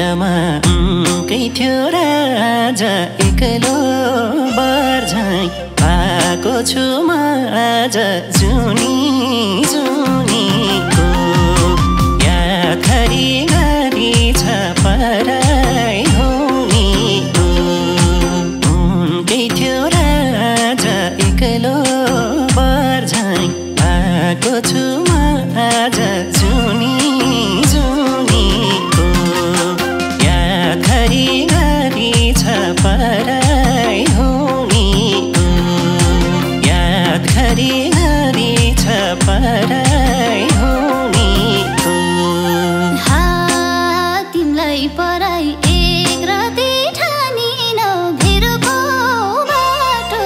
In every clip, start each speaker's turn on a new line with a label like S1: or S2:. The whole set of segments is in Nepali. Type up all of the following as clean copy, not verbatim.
S1: तिरमा कै थियो राजा एक्लो बर्झै आएको छु म आज जुनी जुनीको याद घरिघरि छ पराई हुनेको उनकै थियो राजा एक्लो बर्झै आएको छु म आज जुनी जुनीको याद घरिघरि छ पराई हुनेको याद घरिघरि छ पराई हुनेको
S2: तिमलाई पराई एक राति ठानिन भेरको बाटो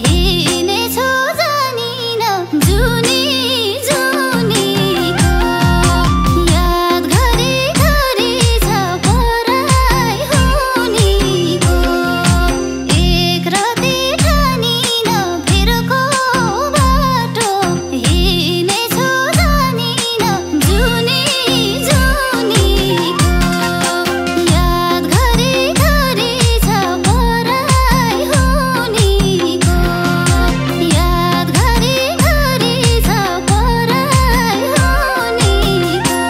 S2: हिँडेछौ जानिन जुनी जुनीको याद घरिघरि छ पराई हुनेको एक राति ठानिन भेरको बाटो हिँडेछौ जानिन जुनी जुनीको याद घरिघरि छ पराई हुनेको याद घरिघरि छ पराई हुनेको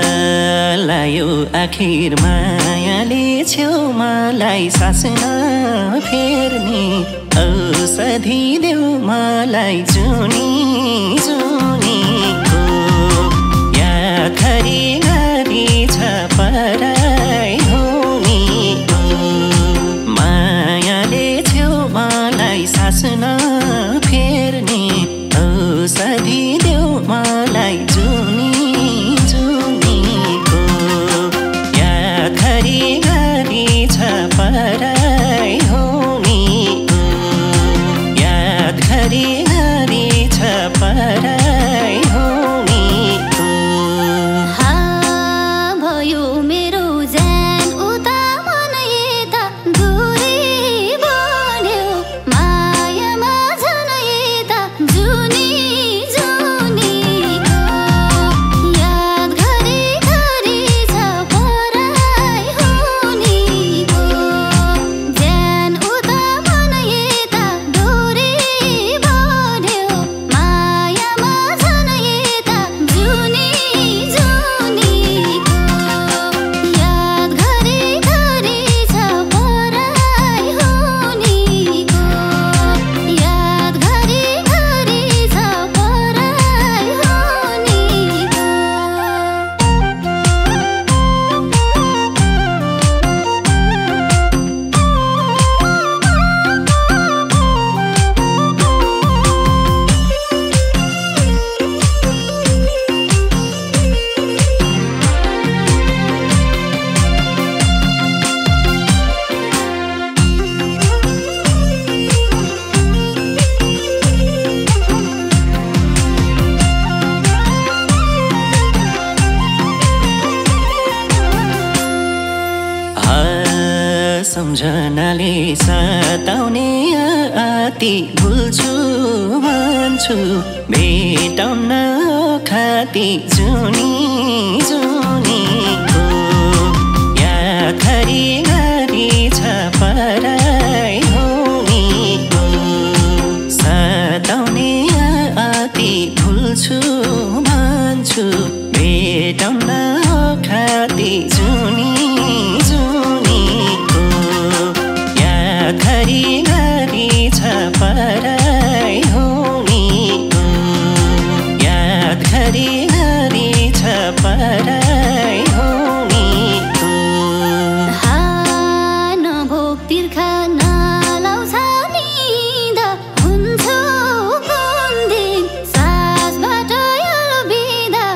S1: हलायो आखिर मायाले छेउमालाई सास नफेर्ने औषधि देऊ मलाई जुनी जुनीको याद घरिघरि छ पराई हुनेको मायाले छेउमालाई सास नफेर्ने औषधि देऊ मलाई जुनी जुनीको याद घरिघरि छ पराई हुनेको याद घरिघरि छ पराई हुनेको
S2: भयो मेरो ज्यान उता मन यता दूरी बढ्यो मायामा झन् यता जुनी जुनीको याद घरिघरि छ पराई हुनेको ज्यान उता मन यता दूरी बढ्यो मायामा झन् यता जुनी जुनीको याद घरिघरि छ पराई हुनेको याद घरिघरि छ पराई हुनेको
S1: सम्झनाले सताउने आती भुल्छु भन्छु भेटाउन खाती जुनी जुनीको याद घरिघरि छ पराई हुनेको सताउने आती भुल्छु भन्छु भेटाउन खाती जुनी जुनीको याद घरिघरि छ पराई हुनेको याद घरिघरि छ पराई हुनेको
S2: नभोक तिर्खा नलाउँछ निद हुन्छ कुन दिन सासबाट यो बिदा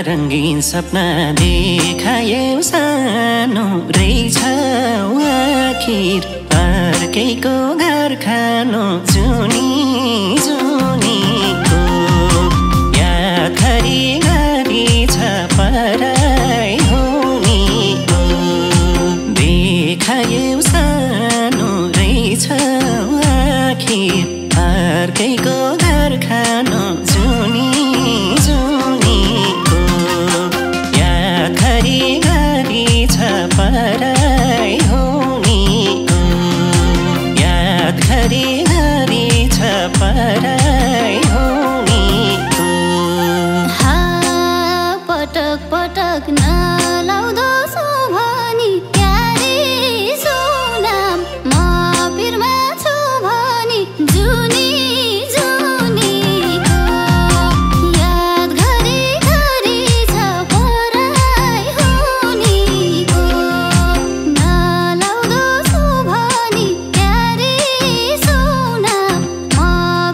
S1: रङ्गीन सपना देखायौ सानो रहेछ आखिर अर्कैको घर खानु जुनी जुनीको याद घरिघरि छ पराई हुनेको देखायौ सानो रहेछ आखिर अर्कैको घर खानु जुनी जुनीको याद घरिघरि छ पराई हुनेको याद घरिघरि छ पराई हुनेको
S2: पटक पटक नलाउँदो भनी क्यारे सुनाम म पिरमा छु भनी जुनी जुनीको याद घरिघरि छ पराई हुनेको नलाउँदो भनी क्यारे सुनाम म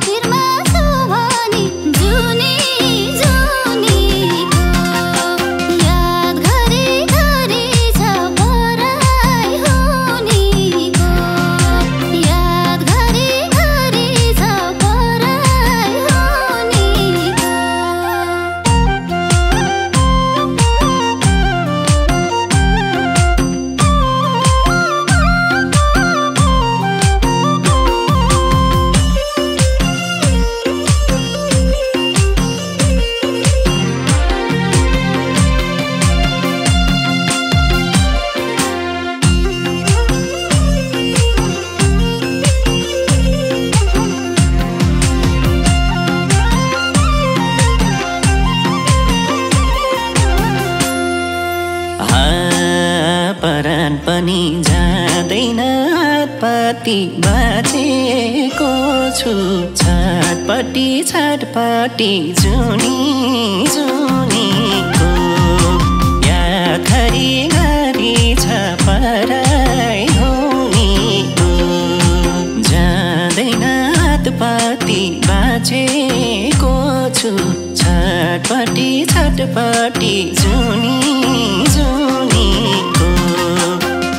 S2: पिरमा छु भनी जुनी जुनीको याद घरिघरि छ पराई हुनेको याद घरिघरि छ पराई हुनेको
S1: परान पनि जाँदैन हातपट्टि बाँचेको छु छटपट्टि छटपट्टि जुनी जुनीको याद घरिघरि छ पराई हुनेको जाँदैन हातपट्टि बाँचेको छु छटपट्टि छटपट्टि जुनी जुनीको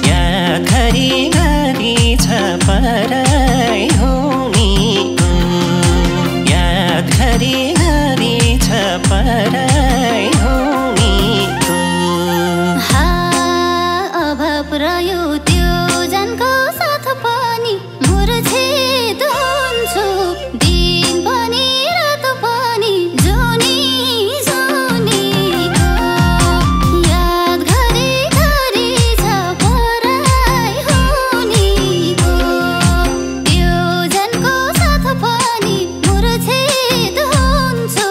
S1: याद घरिघरि छ पराई हुनेको याद घरिघरि छ पराई हुनेको
S2: अभाव रह्यो त्यो जनको साथ पनि मुर्छित हुन्छु दिन पनि रात पनि जुनी जुनीको याद घरिघरि छ पराई हुनेको त्यो जनको साथ पनि मुर्छित हुन्छु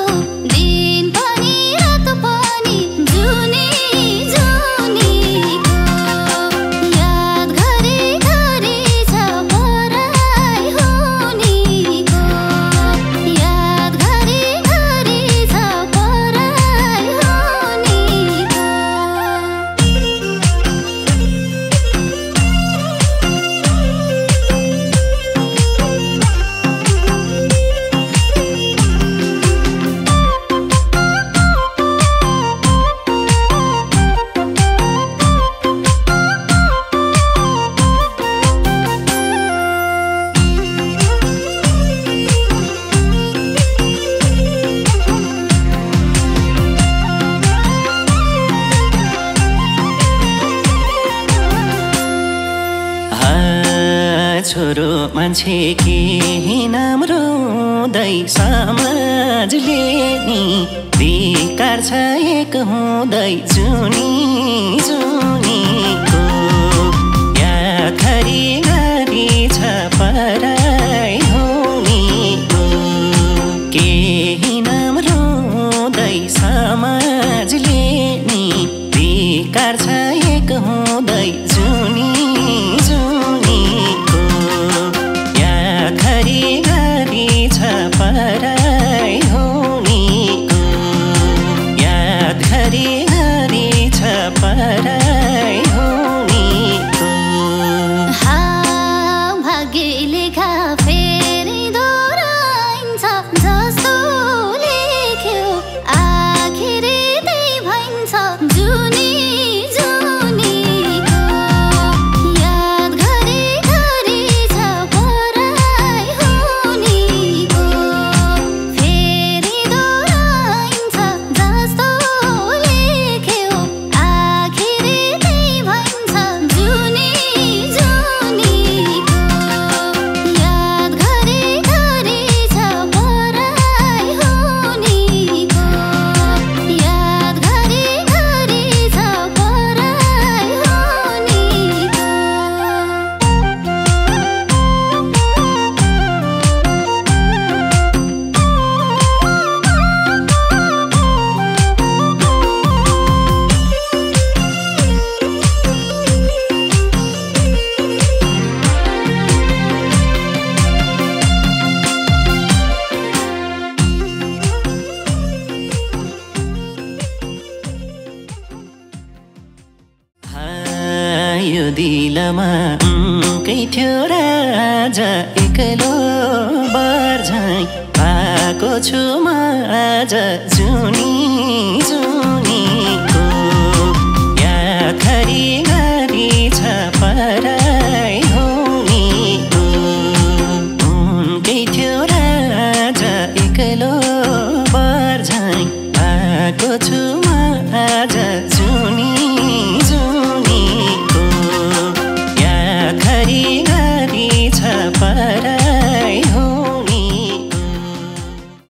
S2: दिन पनि रात पनि जुनी जुनीको याद घरिघरि छ पराई हुनेको याद घरिघरि छ पराई हुनेको
S1: छोरो मान्छे केही नाम रुँदै समाजले नि धिक्कार छ एक हुँदै जुनी जुनीको याद घरिघरि छ पराई हुनेको केही नाम रुँदै समाजले नि धिक्कार छ एक हुँदै जुनी जुनीको याद घरिघरि छ पराई हुनेको याद घरिघरि छ पराई हुनेको
S2: भाग्य लेखा फेरि दोहोऱ्याइन्छ जस्तो लेख्यो आखिरी त्यही
S1: यो दिलमा उनकै थियो राजा एक्लो बर्झै पाएको छु म आज जुनी जुनी